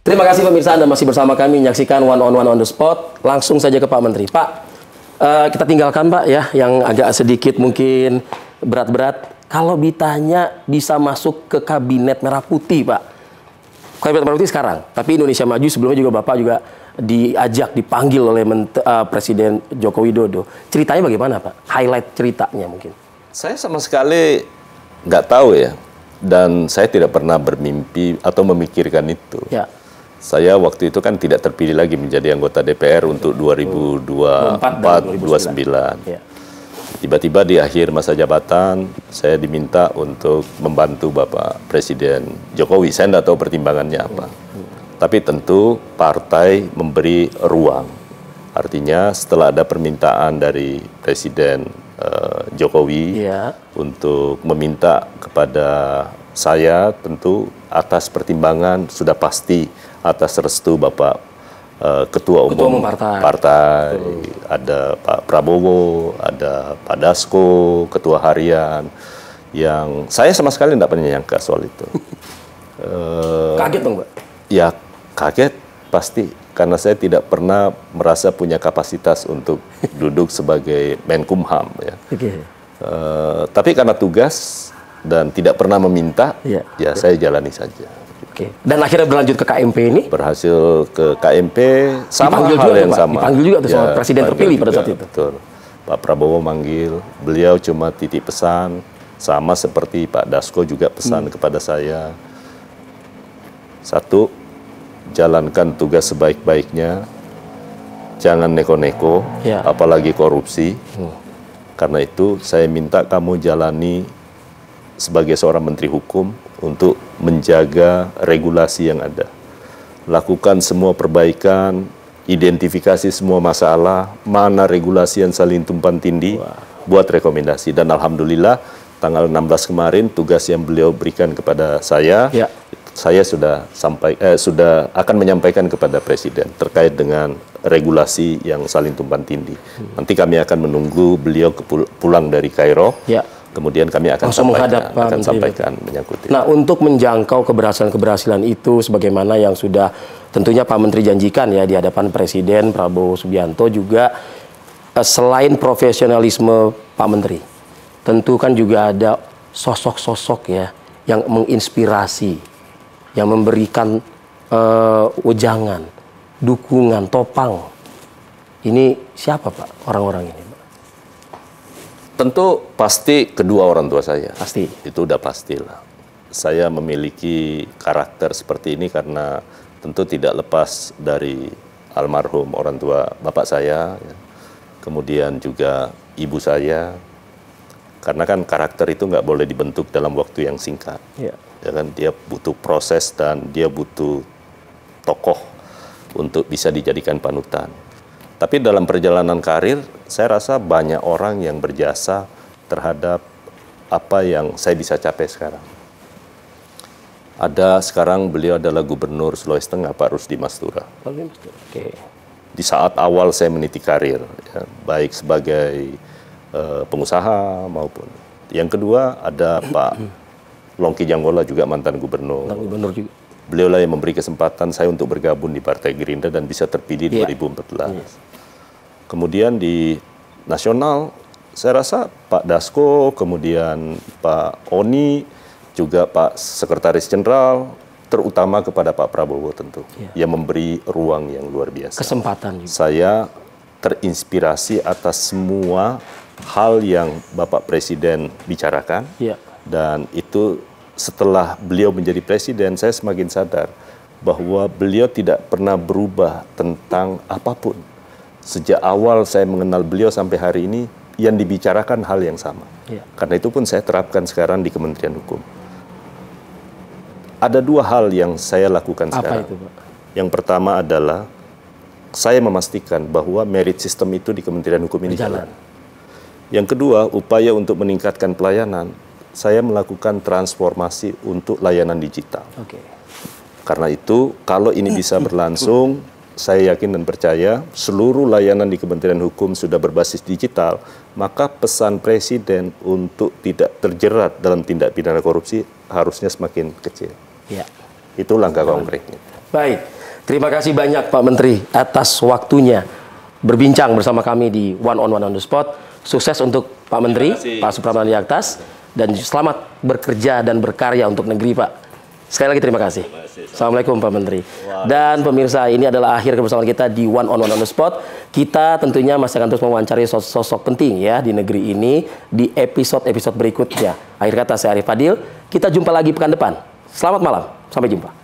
Terima kasih pemirsa, Anda masih bersama kami menyaksikan One on the Spot. Langsung saja ke Pak Menteri. Pak, kita tinggalkan Pak ya, yang agak sedikit mungkin berat-berat. Kalau ditanya bisa masuk ke Kabinet Merah Putih Pak. Kabinet Merah Putih sekarang, tapi Indonesia Maju sebelumnya juga Bapak juga dipanggil oleh Presiden Joko Widodo. Ceritanya bagaimana Pak? Highlight ceritanya mungkin. Saya sama sekali nggak tahu ya. Dan saya tidak pernah bermimpi atau memikirkan itu. Ya. Saya waktu itu kan tidak terpilih lagi menjadi anggota DPR untuk 2024-2029. Ya. Tiba-tiba di akhir masa jabatan, saya diminta untuk membantu Bapak Presiden Jokowi. Saya tidak tahu pertimbangannya apa. Tapi tentu partai memberi ruang. Artinya setelah ada permintaan dari Presiden Jokowi untuk meminta kepada saya, tentu atas pertimbangan sudah pasti atas restu Bapak Ketua Umum partai, ada Pak Prabowo, ada Pak Dasko, Ketua Harian, yang saya sama sekali tidak pernah nyangka soal itu. Kaget dong Pak? Ya kaget pasti, karena saya tidak pernah merasa punya kapasitas untuk duduk sebagai Menkumham. Ya. Tapi karena tugas dan tidak pernah meminta, ya saya jalani saja. Dan akhirnya berlanjut ke KMP ini? Berhasil ke KMP, sama hal yang sama. Dipanggil juga tuh sama Presiden terpilih pada saat itu. Betul. Pak Prabowo manggil, beliau cuma titip pesan, sama seperti Pak Dasko juga pesan kepada saya. Satu, jalankan tugas sebaik-baiknya, jangan neko-neko, apalagi korupsi. Karena itu saya minta kamu jalani sebagai seorang Menteri Hukum untuk menjaga regulasi yang ada. Lakukan semua perbaikan, identifikasi semua masalah, mana regulasi yang saling tumpang tindih, buat rekomendasi. Dan alhamdulillah tanggal 16 kemarin tugas yang beliau berikan kepada saya, saya sudah akan menyampaikan kepada Presiden terkait dengan regulasi yang saling tumpang tindih. Nanti kami akan menunggu beliau pulang dari Kairo. Kemudian kami akan sampaikan menyangkut itu. Nah, untuk menjangkau keberhasilan itu sebagaimana yang sudah tentunya Pak Menteri janjikan ya di hadapan Presiden Prabowo Subianto juga, selain profesionalisme Pak Menteri, tentu kan juga ada sosok-sosok ya yang menginspirasi, yang memberikan wejangan, dukungan, topang. Ini siapa Pak orang-orang ini? Tentu pasti kedua orang tua saya. Pasti. Itu udah pastilah. Saya memiliki karakter seperti ini karena tentu tidak lepas dari almarhum orang tua bapak saya, ya. Kemudian juga ibu saya. Karena kan karakter itu nggak boleh dibentuk dalam waktu yang singkat. Ya kan, dia butuh proses dan dia butuh tokoh untuk bisa dijadikan panutan. Tapi dalam perjalanan karir, saya rasa banyak orang yang berjasa terhadap apa yang saya bisa capai sekarang. Sekarang beliau adalah Gubernur Sulawesi Tengah, Pak Rusdi Mastura. Di saat awal saya meniti karir, ya, baik sebagai pengusaha maupun. Yang kedua ada Pak Longki Janggola, juga mantan gubernur. Beliau lah yang memberi kesempatan saya untuk bergabung di Partai Gerindra dan bisa terpilih 2014. Kemudian di nasional, saya rasa Pak Dasko, kemudian Pak Oni, juga Pak Sekretaris Jenderal, terutama kepada Pak Prabowo tentu, yang memberi ruang yang luar biasa. Kesempatan juga. Saya terinspirasi atas semua hal yang Bapak Presiden bicarakan, dan itu setelah beliau menjadi Presiden, saya semakin sadar bahwa beliau tidak pernah berubah tentang apapun. Sejak awal saya mengenal beliau sampai hari ini, yang dibicarakan hal yang sama. Karena itu pun saya terapkan sekarang di Kementerian Hukum. Ada dua hal yang saya lakukan sekarang. Apa itu, Pak? Yang pertama adalah saya memastikan bahwa merit system itu di Kementerian Hukum ini jalan. Yang kedua, upaya untuk meningkatkan pelayanan, saya melakukan transformasi untuk layanan digital. Karena itu, kalau ini bisa berlangsung, saya yakin dan percaya seluruh layanan di Kementerian Hukum sudah berbasis digital, maka pesan Presiden untuk tidak terjerat dalam tindak pidana korupsi harusnya semakin kecil. Itu langkah konkretnya. Baik. Terima kasih banyak Pak Menteri atas waktunya berbincang bersama kami di One on the Spot. Sukses untuk Pak Menteri, Pak Supratman Andi Aktas, dan selamat bekerja dan berkarya untuk negeri, Pak. Sekali lagi terima kasih. Assalamualaikum Pak Menteri. Dan pemirsa, ini adalah akhir kebersamaan kita di One on the Spot. Kita tentunya masih akan terus mewawancari sosok penting ya di negeri ini di episode-episode berikutnya. Akhir kata saya Arif Fadil, kita jumpa lagi pekan depan. Selamat malam, sampai jumpa.